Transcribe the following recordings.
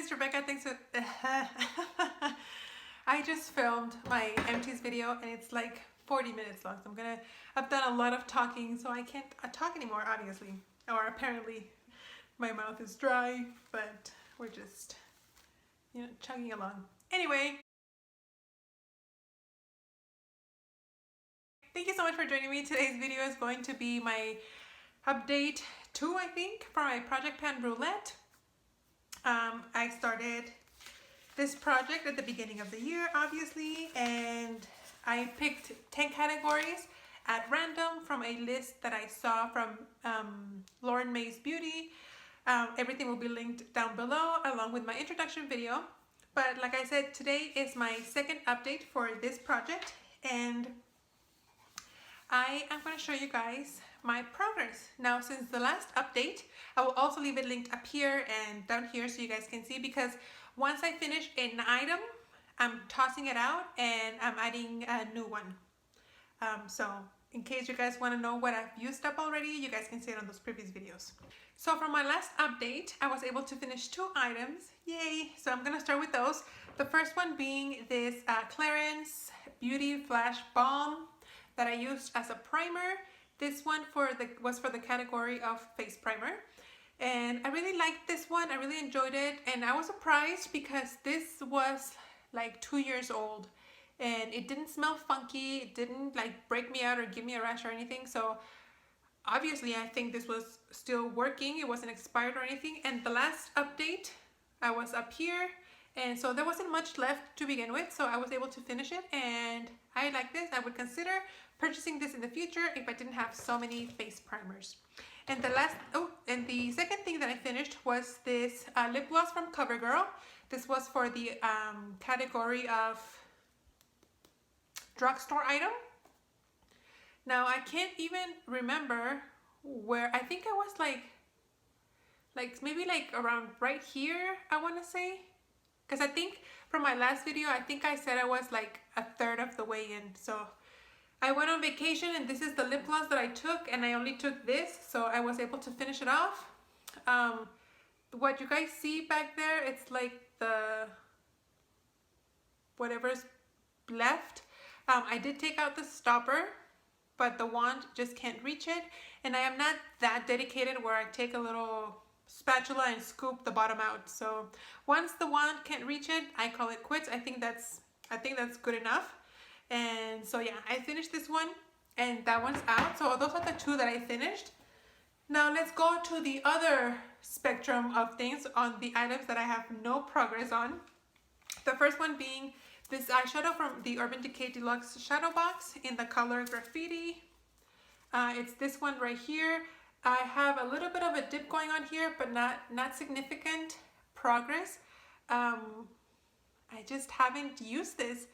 it's Rebecca. Thanks for I just filmed my empties video and it's like 40 minutes long. So I've done a lot of talking, so I can't talk anymore, obviously. Or apparently my mouth is dry, but we're just, chugging along. Anyway, thank you so much for joining me. Today's video is going to be my update 2, I think, for my project pan Roulette. I started this project at the beginning of the year, obviously, and I picked 10 categories at random from a list that I saw from Lauren May's Beauty. Everything will be linked down below along with my introduction video. But like I said, today is my second update for this project, and I am going to show you guys my progress. Now, since the last update, I will also leave it linked up here and down here so you guys can see, because once I finish an item, I'm tossing it out and I'm adding a new one. So in case you guys want to know what I've used up already, you guys can see it on those previous videos. So from my last update, I was able to finish 2 items. Yay! So I'm going to start with those. The first one being this Clarins Beauty Flash Balm that I used as a primer. This one was for the category of face primer. And I really liked this one. I really enjoyed it. And I was surprised because this was like 2 years old. And it didn't smell funky. It didn't like break me out or give me a rash or anything. So obviously I think this was still working. It wasn't expired or anything. And the last update, I was up here. And so there wasn't much left to begin with. So I was able to finish it. And I like this. I would consider purchasing this in the future if I didn't have so many face primers. And the second thing that I finished was this lip gloss from CoverGirl. This was for the category of drugstore item. Now I can't even remember where. I think I was like maybe like around right here, I want to say, because I think from my last video, I think I said I was like a third of the way in. So I went on vacation and this is the lip gloss that I took, and I only took this, so I was able to finish it off. What you guys see back there, it's like the whatever's left. I did take out the stopper, but the wand just can't reach it, and I am not that dedicated where I take a little spatula and scoop the bottom out. So once the wand can't reach it, I call it quits. I think that's good enough. And so yeah, I finished this one and that one's out. So those are the 2 that I finished. Now let's go to the other spectrum of things on the items that I have no progress on. The first one being this eyeshadow from the Urban Decay Deluxe Shadow Box in the color Graffiti. It's this one right here. I have a little bit of a dip going on here, but not significant progress. I just haven't used this.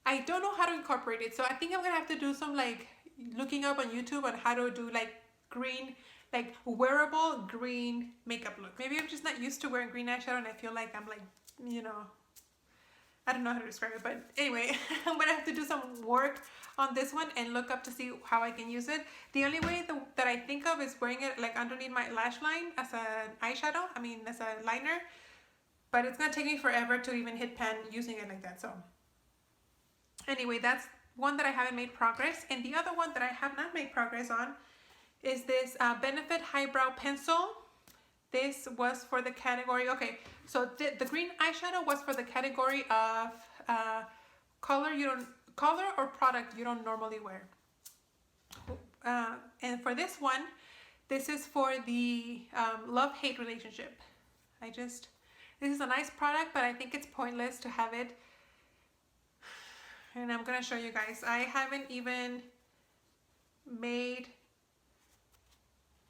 I don't know how to incorporate it, so I think I'm gonna have to do some like looking up on YouTube on how to do like green, like wearable green makeup look. Maybe I'm just not used to wearing green eyeshadow and I feel like I'm like, I don't know how to describe it, but anyway, I'm gonna have to do some work on this one and look up to see how I can use it. The only way that I think of is wearing it like underneath my lash line as an eyeshadow, as a liner, but it's gonna take me forever to even hit pan using it like that. So anyway, that's one that I haven't made progress. And the other one that I have not made progress on is this Benefit Highbrow Pencil. This was for the category, okay, so the green eyeshadow was for the category of color or product you don't normally wear. And for this one, this is for the love-hate relationship. This is a nice product, but I think it's pointless to have it. And I'm gonna show you guys. I haven't even made,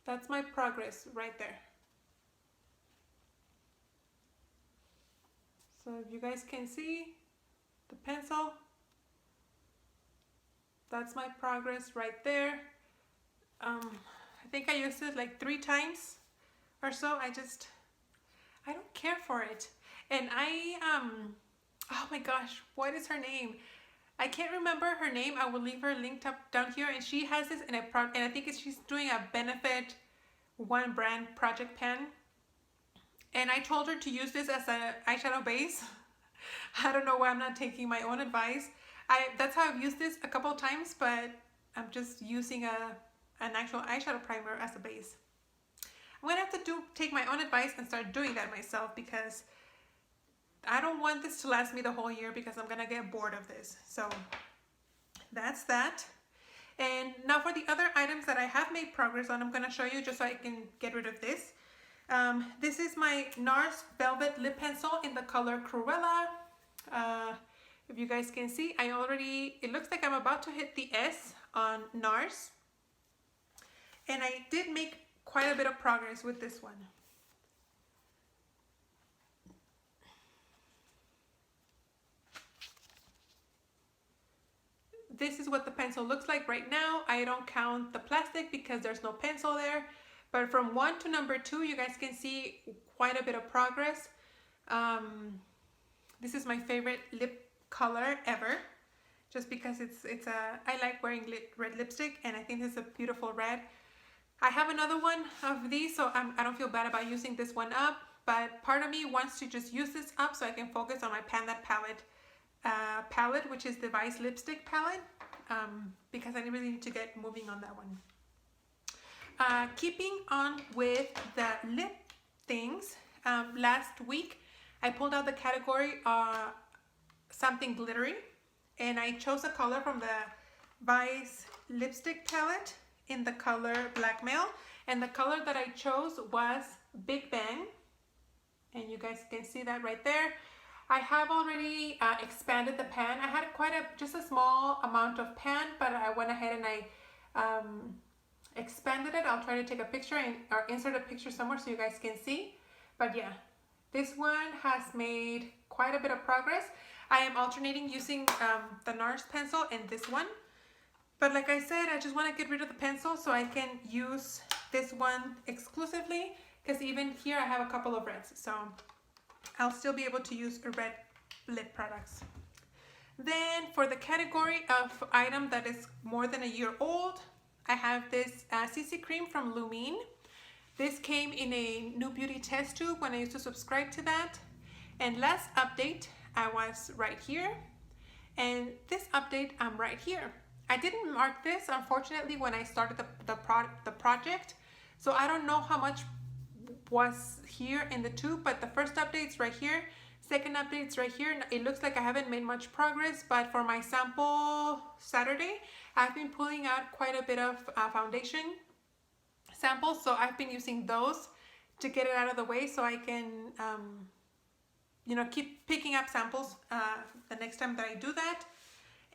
that's my progress right there. So if you guys can see the pencil, that's my progress right there. I think I used it like 3 times or so. I don't care for it. And oh my gosh, what is her name? I can't remember her name. I will leave her linked up down here, and she has this in a and I think she's doing a Benefit one brand project pen, And I told her to use this as an eyeshadow base. I don't know why I'm not taking my own advice. That's how I've used this a couple of times, but I'm just using an actual eyeshadow primer as a base. I'm gonna have to take my own advice and start doing that myself, because I don't want this to last me the whole year, because I'm gonna get bored of this. So that's that. And now for the other items that I have made progress on, I'm gonna show you just so I can get rid of this. This is my NARS Velvet Lip Pencil in the color Cruella. If you guys can see, it looks like I'm about to hit the S on NARS. And I did make quite a bit of progress with this one. This is what the pencil looks like right now. I don't count the plastic because there's no pencil there. But from 1 to number 2, you guys can see quite a bit of progress. This is my favorite lip color ever, just because I like wearing red lipstick, and I think this is a beautiful red. I have another one of these, so I don't feel bad about using this one up, but part of me wants to just use this up so I can focus on my Pan That palette, which is the Vice lipstick palette, because I really need to get moving on that one. Keeping on with the lip things, last week I pulled out the category something glittery, and I chose a color from the Vice lipstick palette in the color Blackmail, and the color that I chose was Big Bang, and you guys can see that right there. I have already expanded the pan. I had just a small amount of pan, but I went ahead and I expanded it. I'll try to take a picture or insert a picture somewhere so you guys can see. But yeah, this one has made quite a bit of progress. I am alternating using the NARS pencil and this one. But like I said, I just want to get rid of the pencil so I can use this one exclusively, because even here I have a couple of reds. So I'll still be able to use red lip products. Then for the category of item that is more than a year old, I have this CC cream from Lumine. This came in a new beauty test tube when I used to subscribe to that. And last update, I was right here. And this update, I'm right here. I didn't mark this, unfortunately, when I started the project. So I don't know how much was here in the tube, but the first update's right here. Second update's right here. It looks like I haven't made much progress, but for my sample Saturday, I've been pulling out quite a bit of foundation samples, so I've been using those to get it out of the way so I can keep picking up samples the next time that I do that.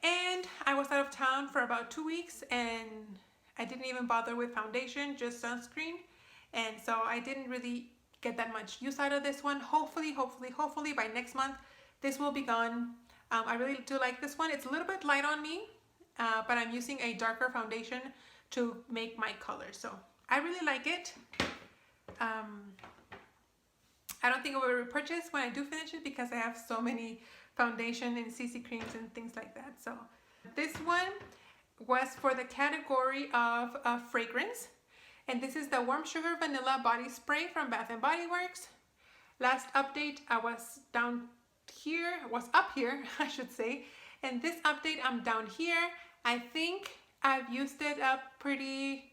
And I was out of town for about 2 weeks, and I didn't even bother with foundation, just sunscreen, and so I didn't really get that much use out of this one. Hopefully by next month this will be gone. I really do like this one. It's a little bit light on me, but I'm using a darker foundation to make my color, so I really like it. I don't think I will repurchase when I do finish it, because I have so many foundation and CC creams and things like that. So this one was for the category of fragrance, and this is the Warm Sugar Vanilla Body Spray from Bath & Body Works. Last update, I was up here, I should say, and this update I'm down here. I think I've used it up pretty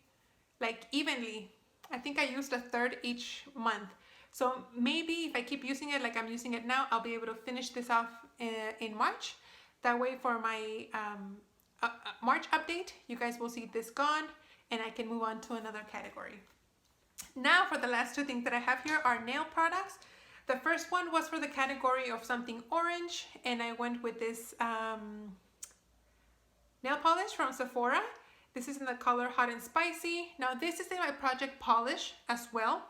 evenly. I think I used a third each month. So maybe if I keep using it like I'm using it now, I'll be able to finish this off in March. That way for my March update, you guys will see this gone, and I can move on to another category. Now for the last two things that I have here are nail products. The first one was for the category of something orange, and I went with this nail polish from Sephora. This is in the color Hot and Spicy. Now this is in my project polish as well.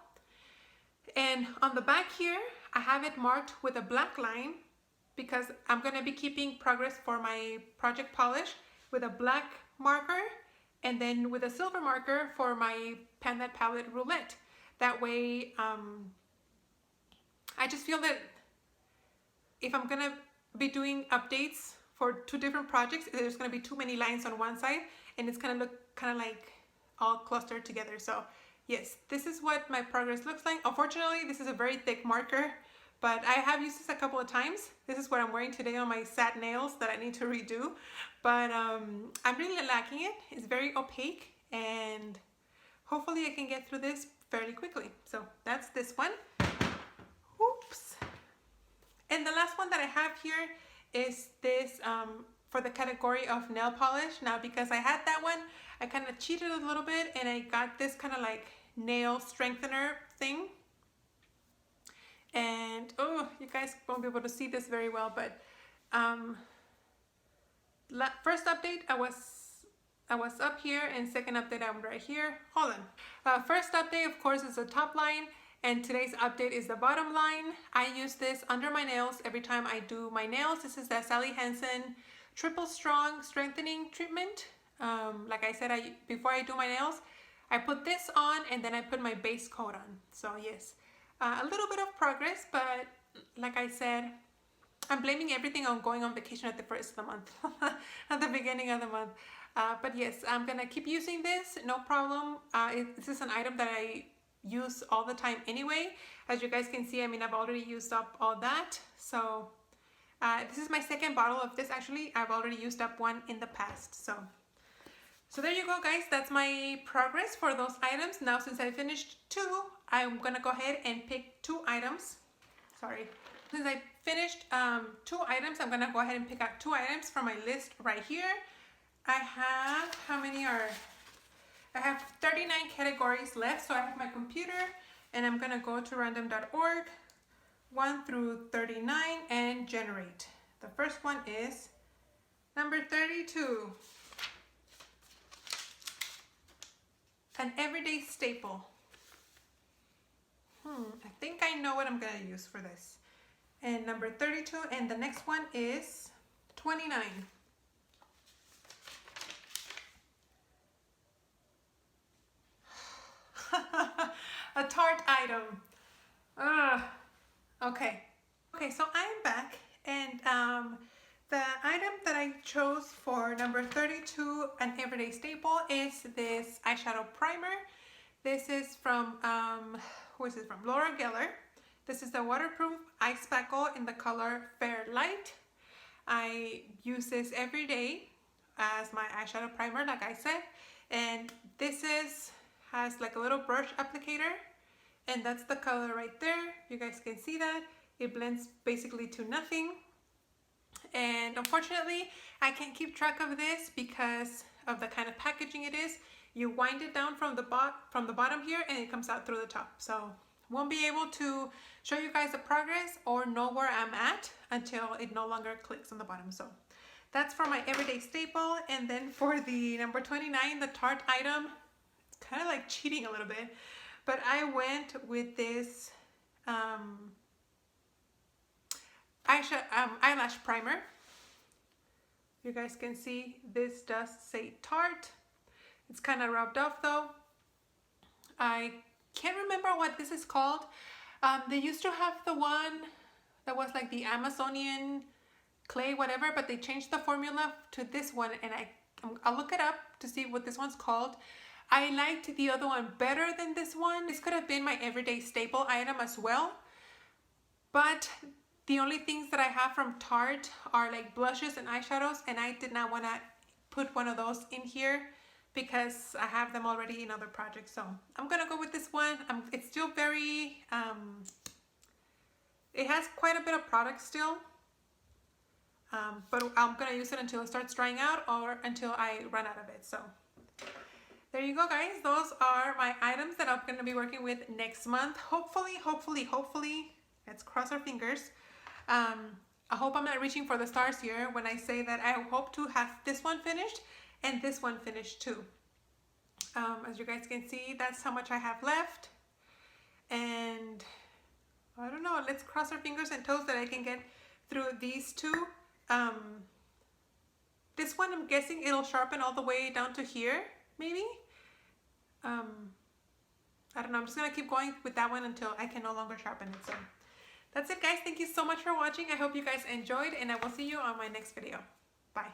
And on the back here, I have it marked with a black line, because I'm going to be keeping progress for my project polish with a black marker, and then with a silver marker for my Pan That palette Roulette. That way, I just feel that if I'm going to be doing updates for two different projects, there's going to be too many lines on one side, and it's going to look kind of like all clustered together. So yes, this is what my progress looks like. Unfortunately, this is a very thick marker, but I have used this a couple of times. This is what I'm wearing today on my satin nails that I need to redo. But I'm really liking it. It's very opaque, and hopefully I can get through this fairly quickly. So that's this one. Oops. And the last one that I have here is this for the category of nail polish. Now, because I had that one, I kind of cheated a little bit and I got this kind of like nail strengthener thing. And oh, you guys won't be able to see this very well, but first update I was up here, and second update I'm right here. Hold on. First update, of course, is the top line, and today's update is the bottom line. I use this under my nails every time I do my nails. This is the Sally Hansen Triple Strong Strengthening Treatment. Like I said, before I do my nails, I put this on and then I put my base coat on. So yes, a little bit of progress, but like I said, I'm blaming everything on going on vacation at the first of the month, at the beginning of the month. But yes, I'm gonna keep using this, no problem. This is an item that I use all the time anyway. As you guys can see, I mean, I've already used up all that. So this is my second bottle of this. Actually, I've already used up one in the past. So there you go, guys. That's my progress for those items. Now, since I finished two, I'm gonna go ahead and pick two items. Sorry. Since I finished two items, I'm gonna go ahead and pick out two items from my list right here. I have, I have 39 categories left, so I have my computer and I'm gonna go to random.org 1 through 39 and generate. The first one is number 32. An everyday staple. I think I know what I'm gonna use for this. And number 32, and the next one is 29. A Tarte item. Okay, so I am back, and the item that I chose for number 32, an everyday staple, is this eyeshadow primer. This is from, who is this from? Laura Geller. This is the waterproof eye spackle in the color Fair Light. I use this every day as my eyeshadow primer, like I said, and this has like a little brush applicator, and that's the color right there. You guys can see that. It blends basically to nothing. And unfortunately, I can't keep track of this because of the kind of packaging it is. You wind it down from the bottom here and it comes out through the top. So won't be able to show you guys the progress or know where I'm at until it no longer clicks on the bottom. So that's for my everyday staple. And then for the number 29, the Tarte item, it's kind of like cheating a little bit, but I went with this eyelash primer. You guys can see this does say Tarte. It's kind of rubbed off though. I can't remember what this is called. They used to have the one that was like the Amazonian clay whatever, but they changed the formula to this one, and I'll look it up to see what this one's called. I liked the other one better than this one. This could have been my everyday staple item as well, but the only things that I have from Tarte are like blushes and eyeshadows, and I did not want to put one of those in here because I have them already in other projects. So I'm gonna go with this one. It's still very, it has quite a bit of product still, but I'm gonna use it until it starts drying out or until I run out of it. So there you go, guys. Those are my items that I'm gonna be working with next month. Hopefully, let's cross our fingers. I hope I'm not reaching for the stars here when I say that I hope to have this one finished and this one finished too. As you guys can see, that's how much I have left. And I don't know, let's cross our fingers and toes that I can get through these two. This one, I'm guessing it'll sharpen all the way down to here, maybe. I don't know, I'm just gonna keep going with that one until I can no longer sharpen it. So that's it, guys. Thank you so much for watching. I hope you guys enjoyed, and I will see you on my next video. Bye.